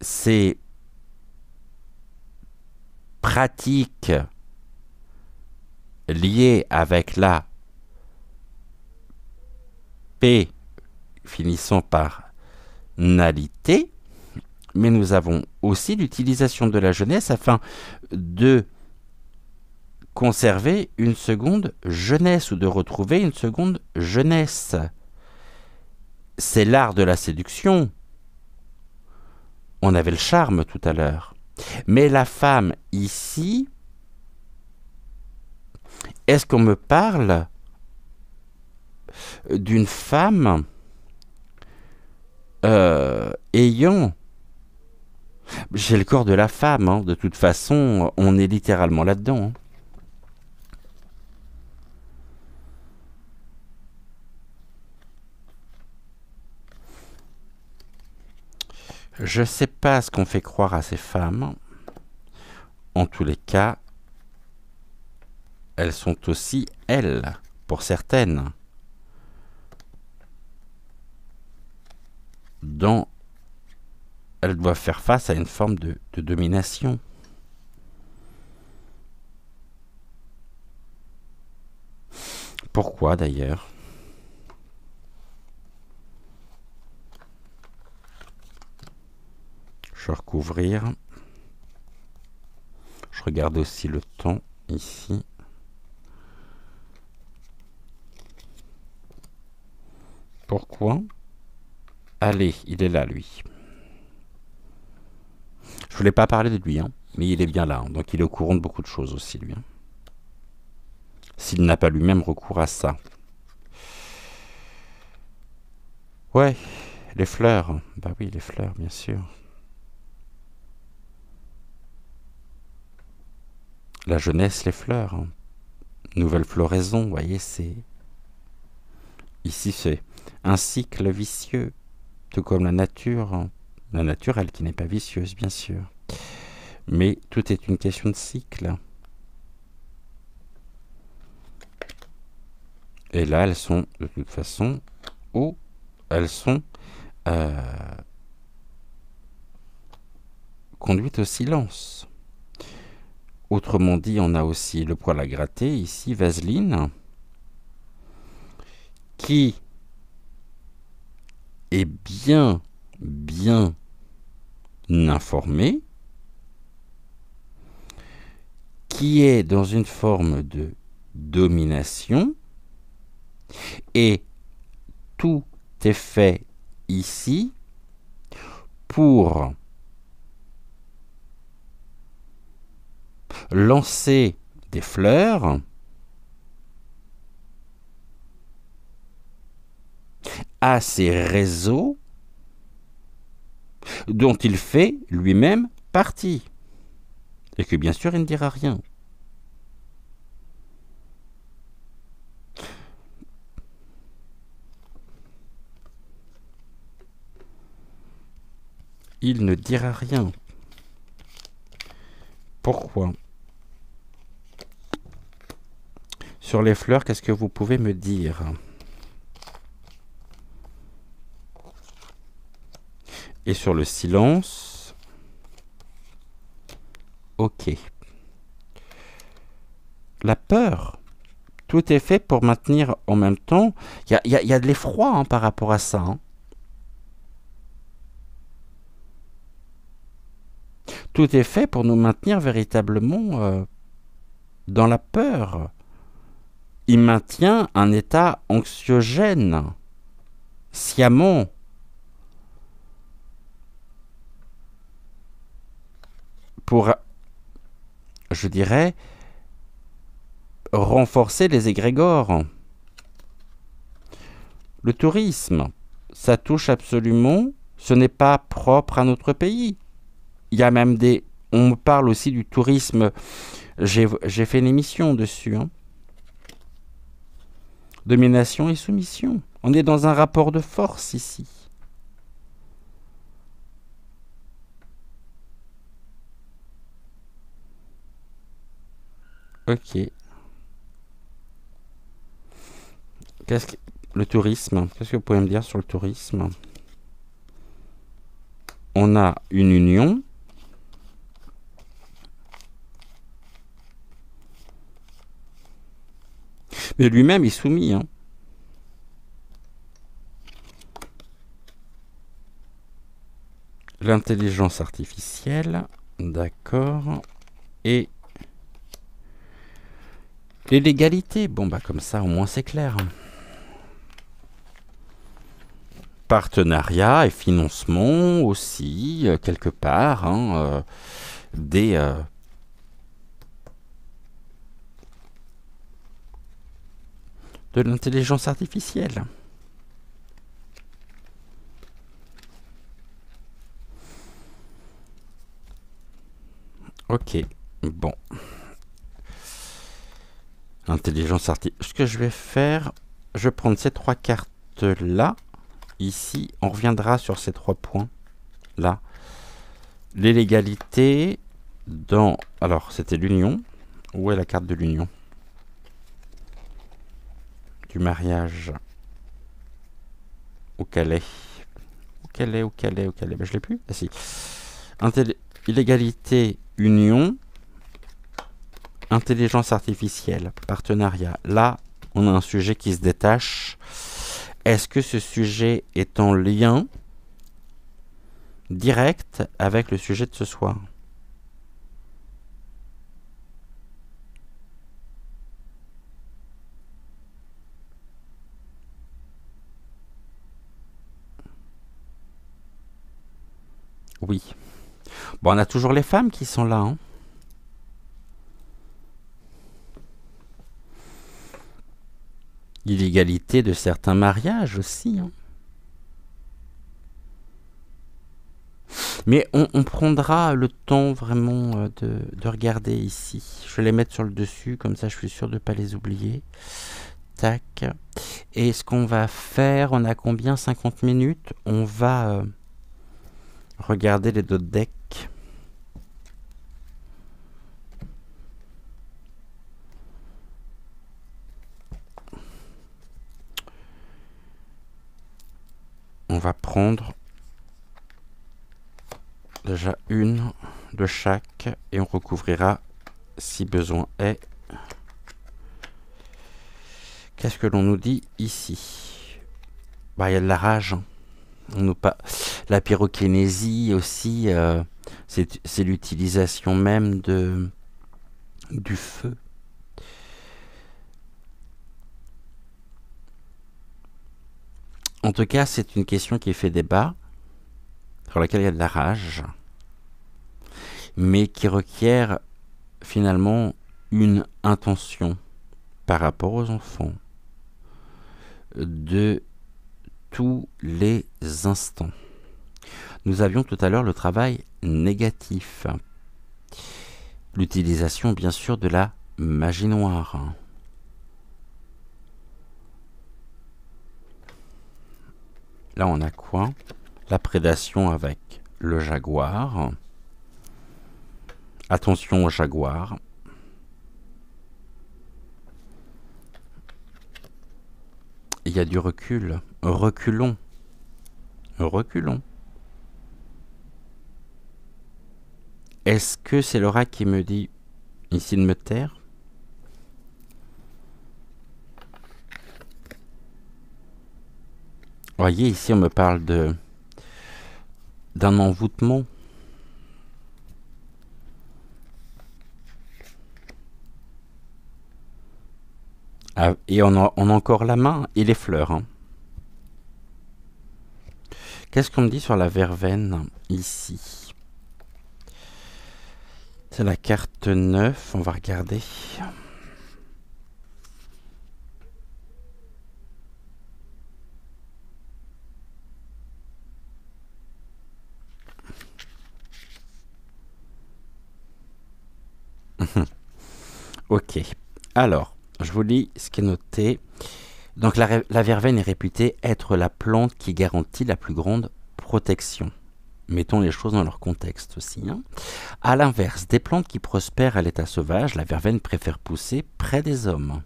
ces pratiques liées avec la paix finissant par nalité, mais nous avons aussi l'utilisation de la jeunesse afin de conserver une seconde jeunesse ou de retrouver une seconde jeunesse. C'est l'art de la séduction. On avait le charme tout à l'heure. Mais la femme ici, est-ce qu'on me parle d'une femme ayant... J'ai le corps de la femme, hein. De toute façon, on est littéralement là-dedans. Hein. Je sais pas ce qu'on fait croire à ces femmes. En tous les cas, elles sont aussi, elles, pour certaines, elles doivent faire face à une forme de domination. Pourquoi d'ailleurs? Je vais recouvrir. Je regarde aussi le temps ici. Pourquoi? Allez, il est là, lui. Je voulais pas parler de lui, hein, mais il est bien là. Hein, donc il est au courant de beaucoup de choses aussi, lui. Hein. S'il n'a pas lui-même recours à ça. Ouais, les fleurs. Bah oui, les fleurs, bien sûr. La jeunesse, les fleurs. Hein. Nouvelle floraison, vous voyez, c'est... Ici, c'est un cycle vicieux. Tout comme la nature. Hein. La nature, elle, qui n'est pas vicieuse, bien sûr. Mais tout est une question de cycle. Et là, elles sont, de toute façon, où elles sont conduites au silence. Autrement dit, on a aussi le poil à gratter, ici, Vaseline, qui est bien informé, qui est dans une forme de domination, et tout est fait ici pour lancer des fleurs à ces réseaux dont il fait lui-même partie. Et que bien sûr, il ne dira rien. Il ne dira rien. Pourquoi? Sur les fleurs, qu'est-ce que vous pouvez me dire? Et sur le silence, ok. La peur, tout est fait pour maintenir en même temps. Il y a de l'effroi hein, par rapport à ça. Hein. Tout est fait pour nous maintenir véritablement dans la peur. Il maintient un état anxiogène, sciemment. Pour, je dirais, renforcer les égrégores. Le tourisme, ça touche absolument, ce n'est pas propre à notre pays. Il y a même des... On me parle aussi du tourisme, j'ai fait une émission dessus. Hein. Domination et soumission. On est dans un rapport de force ici. Ok. Le tourisme, qu'est-ce que vous pouvez me dire sur le tourisme? On a une union. Mais lui-même est soumis. Hein. L'intelligence artificielle, d'accord. Et les légalités, bon bah comme ça au moins c'est clair. Partenariat et financement aussi, quelque part, hein, de l'intelligence artificielle. Ok, bon. Intelligence artificielle. Ce que je vais faire, je vais prendre ces trois cartes-là. Ici, on reviendra sur ces 3 points. là. L'illégalité dans... Alors, c'était l'union. Où est la carte de l'union? Du mariage. Où qu'elle est? Où qu'elle est? Où qu'elle est? Où qu'elle est? Ben, je l'ai plus. Ah si. Illégalité, union. Intelligence artificielle, partenariat. Là, on a un sujet qui se détache. Est-ce que ce sujet est en lien direct avec le sujet de ce soir? Oui. Bon, on a toujours les femmes qui sont là, hein. Illégalité de certains mariages aussi, hein. Mais on prendra le temps vraiment de regarder ici. Je vais les mettre sur le dessus, comme ça je suis sûr de ne pas les oublier. Tac. Et ce qu'on va faire, on a combien? 50 minutes. On va regarder les deux decks. On va prendre déjà une de chaque et on recouvrira si besoin est. Qu'est-ce que l'on nous dit ici? Bah, il y a de la rage. On nous la pyrokinésie aussi, c'est l'utilisation même du feu. En tout cas, c'est une question qui fait débat, sur laquelle il y a de la rage, mais qui requiert finalement une intention par rapport aux enfants de tous les instants. Nous avions tout à l'heure le travail négatif, l'utilisation bien sûr de la magie noire. Là, on a quoi? La prédation avec le jaguar. Attention au jaguar. Il y a du recul. Reculons. Reculons. Est-ce que c'est l'oracle qui me dit ici de me taire? Voyez, ici on me parle d'un envoûtement. Ah, et on a encore la main et les fleurs, hein. Qu'est-ce qu'on me dit sur la verveine ici? C'est la carte 9, on va regarder. Ok, alors, je vous lis ce qui est noté. Donc la verveine est réputée être la plante qui garantit la plus grande protection. Mettons les choses dans leur contexte aussi, hein. A l'inverse, des plantes qui prospèrent à l'état sauvage, la verveine préfère pousser près des hommes.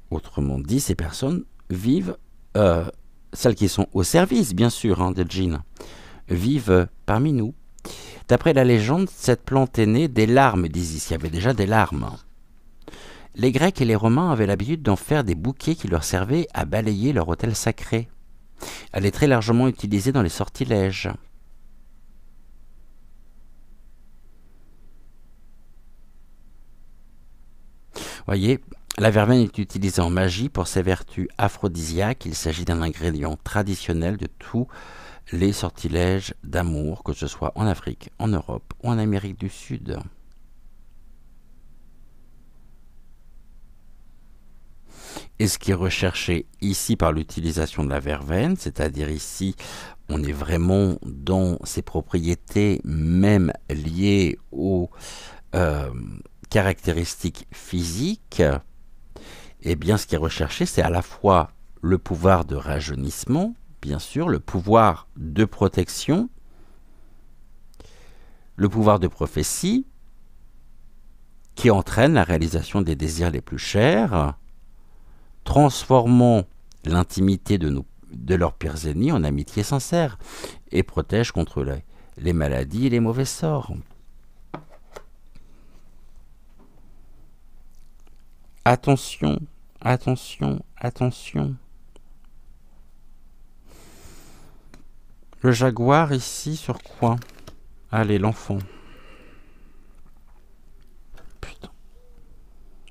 Autrement dit, ces personnes vivent, celles qui sont au service, bien sûr, hein, des djinns, vivent parmi nous. D'après la légende, cette plante est née des larmes, disent. Il y avait déjà des larmes. Les Grecs et les Romains avaient l'habitude d'en faire des bouquets qui leur servaient à balayer leur autel sacré. Elle est très largement utilisée dans les sortilèges. Voyez, la verveine est utilisée en magie pour ses vertus aphrodisiaques. Il s'agit d'un ingrédient traditionnel de tous les sortilèges d'amour, que ce soit en Afrique, en Europe ou en Amérique du Sud. Et ce qui est recherché ici par l'utilisation de la verveine, c'est-à-dire ici, on est vraiment dans ses propriétés même liées aux caractéristiques physiques, eh bien ce qui est recherché, c'est à la fois le pouvoir de rajeunissement, bien sûr, le pouvoir de protection, le pouvoir de prophétie, qui entraîne la réalisation des désirs les plus chers, transformant l'intimité de leurs pires ennemis en amitié sincère, et protège contre les maladies et les mauvais sorts. Attention, attention, attention. Le jaguar ici sur quoi? Allez, l'enfant. Putain.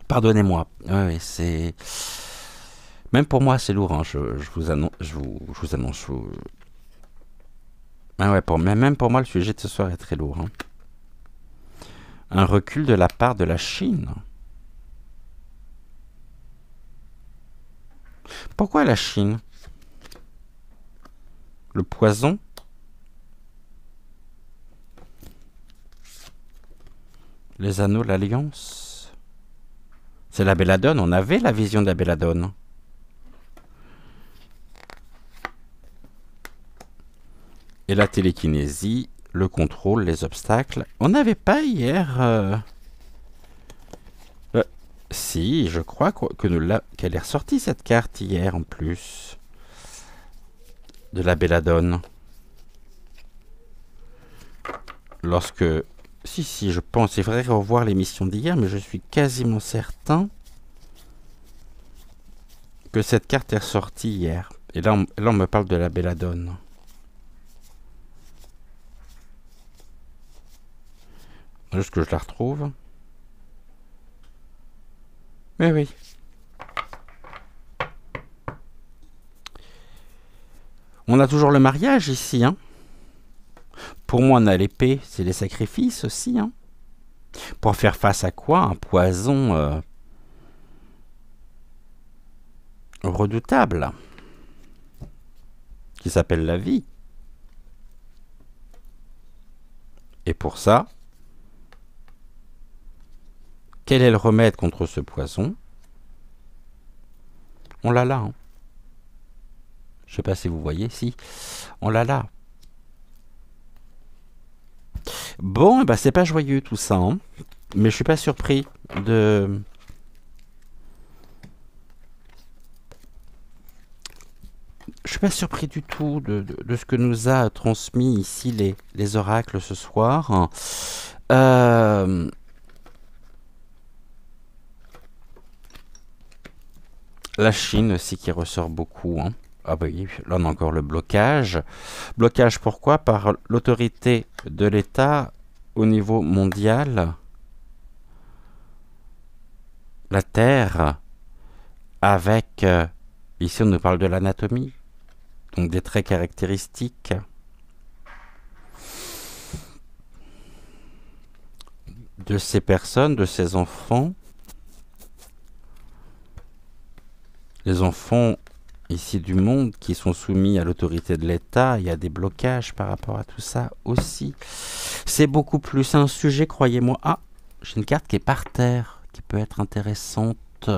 Pardonnez-moi. Ouais, c'est... Même pour moi, c'est lourd. Hein. Je vous annonce... Ah ouais, même pour moi, le sujet de ce soir est très lourd. Hein. Un recul de la part de la Chine. Pourquoi la Chine? Le poison? Les anneaux, l'alliance? C'est la belladone, on avait la vision de la belladone. Et la télékinésie, le contrôle, les obstacles. On n'avait pas hier... Si, je crois qu'elle est ressortie cette carte hier en plus. De la belladone. Lorsque... Si, je pense. Il faudrait revoir l'émission d'hier, mais je suis quasiment certain que cette carte est ressortie hier. Et là, on me parle de la belladone. Juste que je la retrouve. Mais oui. On a toujours le mariage ici, hein. Pour moi, on a l'épée, c'est les sacrifices aussi, hein. Pour faire face à quoi? Un poison redoutable qui s'appelle la vie. Et pour ça, quel est le remède contre ce poison? On l'a là. Hein. Je ne sais pas si vous voyez, si. On l'a là. Bon, bah c'est pas joyeux tout ça. Hein. Mais je suis pas surpris de... Je suis pas surpris du tout de ce que nous a transmis ici les oracles ce soir. La Chine aussi qui ressort beaucoup. Hein. Ah bah oui, là on a encore le blocage. Blocage pourquoi? Par l'autorité de l'État au niveau mondial. La Terre, avec... ici on nous parle de l'anatomie. Donc des traits caractéristiques. De ces personnes, de ces enfants. Les enfants ici du monde qui sont soumis à l'autorité de l'État, il y a des blocages par rapport à tout ça aussi. C'est beaucoup plus un sujet, croyez-moi. Ah, j'ai une carte qui est par terre, qui peut être intéressante.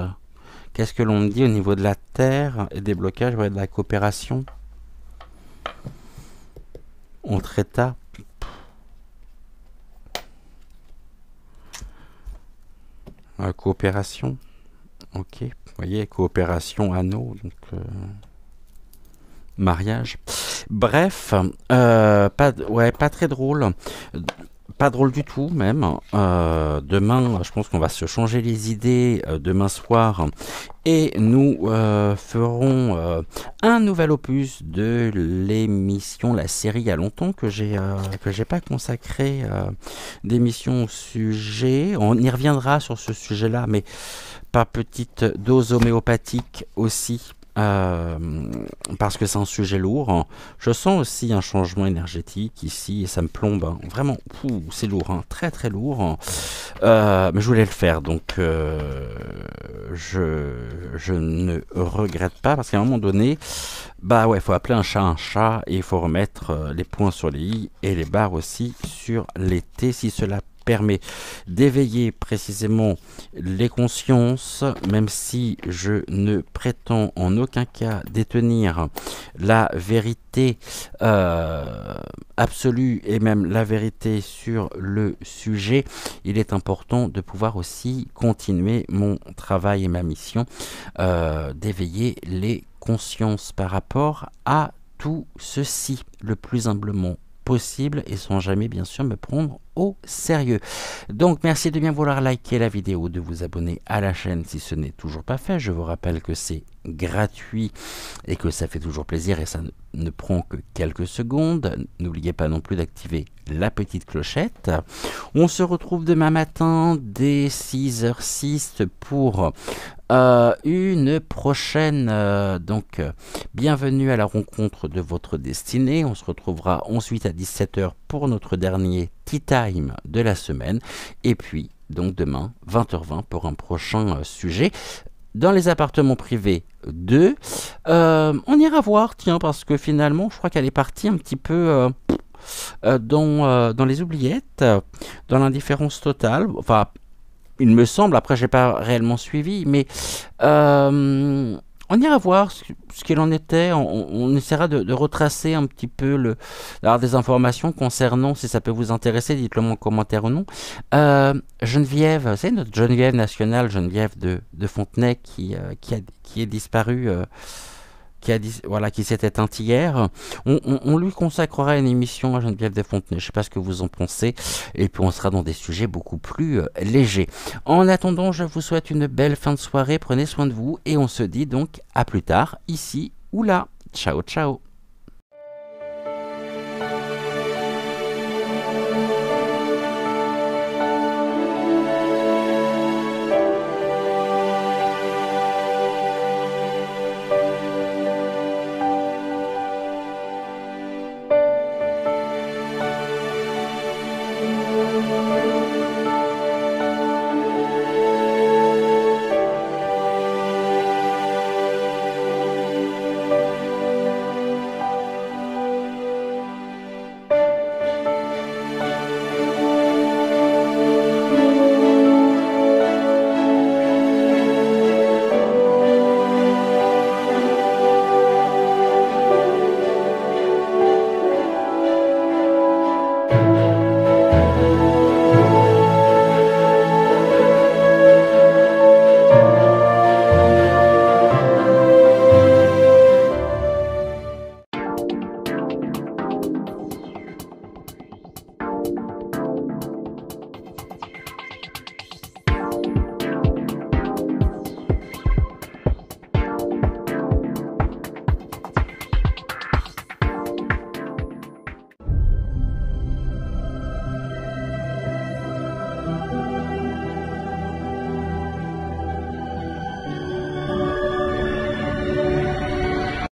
Qu'est-ce que l'on me dit au niveau de la terre et des blocages, ouais, de la coopération entre États? Coopération. Ok, vous voyez, coopération, anneau, donc mariage. Bref, pas très drôle. Pas drôle du tout même. Demain, je pense qu'on va se changer les idées demain soir. Et nous ferons un nouvel opus de l'émission, la série il y a longtemps que j'ai pas consacré d'émission au sujet. On y reviendra sur ce sujet-là, mais par petite dose homéopathique aussi. Parce que c'est un sujet lourd. Je sens aussi un changement énergétique ici et ça me plombe. Hein. Vraiment, c'est lourd, hein. Très très lourd. Mais je voulais le faire, donc je ne regrette pas parce qu'à un moment donné, bah ouais, il faut appeler un chat et il faut remettre les points sur les i et les barres aussi sur les t si cela permet d'éveiller précisément les consciences, même si je ne prétends en aucun cas détenir la vérité absolue et même la vérité sur le sujet. Il est important de pouvoir aussi continuer mon travail et ma mission d'éveiller les consciences par rapport à tout ceci le plus humblement possible et sans jamais bien sûr me prendre au sérieux. Donc merci de bien vouloir liker la vidéo, de vous abonner à la chaîne si ce n'est toujours pas fait. Je vous rappelle que c'est gratuit et que ça fait toujours plaisir et ça ne prend que quelques secondes. N'oubliez pas non plus d'activer la petite clochette. On se retrouve demain matin dès 6h06 pour une prochaine bienvenue à la rencontre de votre destinée. On se retrouvera ensuite à 17h pour notre dernier Tea Time de la semaine et puis donc demain 20h20 pour un prochain sujet dans les appartements privés 2. On ira voir, tiens, parce que finalement je crois qu'elle est partie un petit peu dans les oubliettes, dans l'indifférence totale, enfin il me semble, après j'ai pas réellement suivi, mais on ira voir ce qu'il en était. On essaiera de retracer un petit peu d'avoir des informations concernant, si ça peut vous intéresser, dites-le moi en commentaire ou non. Geneviève, c'est notre Geneviève nationale, Geneviève de Fontenay qui est disparue. Qui s'est éteinte hier. On lui consacrera une émission à Geneviève de Fontenay. Je ne sais pas ce que vous en pensez. Et puis on sera dans des sujets beaucoup plus légers. En attendant, je vous souhaite une belle fin de soirée. Prenez soin de vous. Et on se dit donc à plus tard, ici ou là. Ciao, ciao.